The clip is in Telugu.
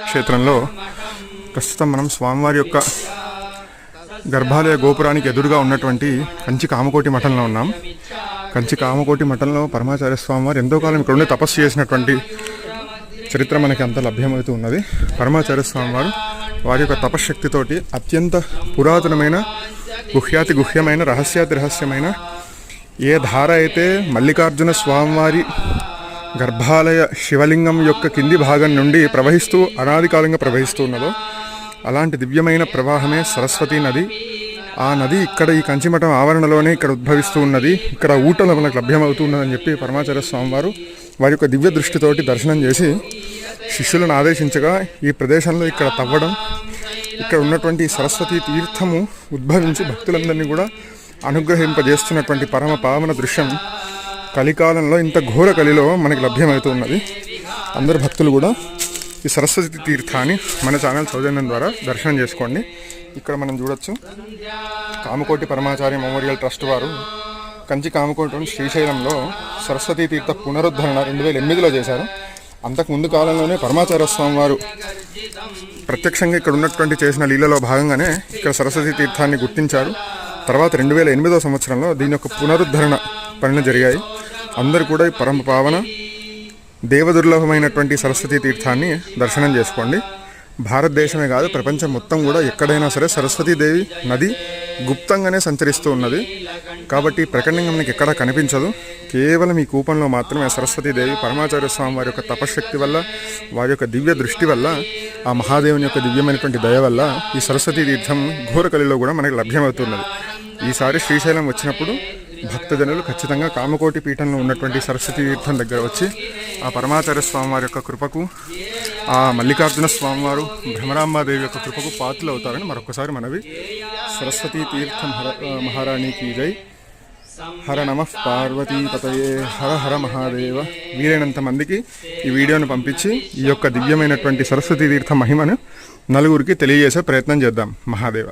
క్షేత్రంలో ప్రస్తుతం మనం స్వామివారి యొక్క గర్భాలయ గోపురానికి ఎదురుగా ఉన్నటువంటి కంచి కామకోటి మఠంలో ఉన్నాం. కంచి కామకోటి మఠంలో పరమాచార్య స్వామివారు ఎంతో కాలం ఇక్కడ ఉండి తపస్సు చేసినటువంటి చరిత్ర మనకి అంత లభ్యమవుతూ ఉన్నది. పరమాచార్య స్వామివారు వారి యొక్క తపశ్శక్తితోటి అత్యంత పురాతనమైన గుహ్యమైన రహస్యమైన ఏ ధార అయితే మల్లికార్జున స్వామివారి గర్భాలయ శివలింగం యొక్క కింది భాగం నుండి ప్రవహిస్తూ అనాది కాలంగా ప్రవహిస్తూ ఉన్నదో అలాంటి దివ్యమైన ప్రవాహమే సరస్వతీ నది. ఆ నది ఇక్కడ ఈ కంచిమఠం ఆవరణలోనే ఇక్కడ ఉద్భవిస్తూ ఉన్నది. ఇక్కడ ఊటలో మనకు లభ్యమవుతూ ఉన్నదని చెప్పి పరమాచార్య స్వామివారు వారి యొక్క దివ్య దృష్టితోటి దర్శనం చేసి శిష్యులను ఆదేశించగా ఈ ప్రదేశంలో ఇక్కడ తవ్వడం, ఇక్కడ ఉన్నటువంటి సరస్వతీ తీర్థము ఉద్భవించి భక్తులందరినీ కూడా అనుగ్రహింపజేస్తున్నటువంటి పరమ పావన దృశ్యం కలికాలంలో ఇంత ఘోర కలిలో మనకి లభ్యమవుతూ ఉన్నది. అందరు భక్తులు కూడా ఈ సరస్వతి తీర్థాన్ని మన ఛానల్ సౌజన్యం ద్వారా దర్శనం చేసుకోండి. ఇక్కడ మనం చూడొచ్చు కామకోటి పరమాచార్య మెమోరియల్ ట్రస్ట్ వారు కంచి కామకోటి శ్రీశైలంలో సరస్వతీ తీర్థ పునరుద్ధరణ 2008లో చేశారు. అంతకు ముందు కాలంలోనే పరమాచార్య స్వామి వారు ప్రత్యక్షంగా ఇక్కడ ఉన్నటువంటి చేసిన లీలలో భాగంగానే ఇక్కడ సరస్వతీ తీర్థాన్ని గుర్తించారు. తర్వాత 2008వ సంవత్సరంలో దీని యొక్క పునరుద్ధరణ పనులు జరిగాయి. అందరూ కూడా ఈ పరమ పావన దేవదుర్లభమైనటువంటి సరస్వతీ తీర్థాన్ని దర్శనం చేసుకోండి. భారతదేశమే కాదు ప్రపంచం మొత్తం కూడా ఎక్కడైనా సరే సరస్వతీదేవి నది గుప్తంగానే సంచరిస్తూ ఉన్నది. కాబట్టి ప్రకటనగా మనకి ఎక్కడా కనిపించదు. కేవలం ఈ కూపంలో మాత్రమే సరస్వతీదేవి పరమాచార్య స్వామి వారి యొక్క తపశక్తి వల్ల, వారి యొక్క దివ్య దృష్టి వల్ల, ఆ మహాదేవుని యొక్క దివ్యమైనటువంటి దయ వల్ల ఈ సరస్వతీ తీర్థం ఘోరకలిలో కూడా మనకి లభ్యమవుతున్నది. ఈసారి శ్రీశైలం వచ్చినప్పుడు భక్తజనులు ఖచ్చితంగా కామకోటి పీఠంలో ఉన్నటువంటి సరస్వతీ తీర్థం దగ్గర వచ్చి ఆ పరమాచార్య స్వామివారి యొక్క కృపకు, ఆ మల్లికార్జున స్వామివారు భ్రమరాంబాదేవి యొక్క కృపకు పాత్రలు అవుతారని మరొకసారి మనవి. సరస్వతీ తీర్థం మహారాణికి జై. హర నమః పార్వతీపతయే హర హర మహాదేవ. వీలైనంత మందికి ఈ వీడియోను పంపించి ఈ యొక్క దివ్యమైనటువంటి సరస్వతీ తీర్థ మహిమను నలుగురికి తెలియజేసే ప్రయత్నం చేద్దాం. మహాదేవ.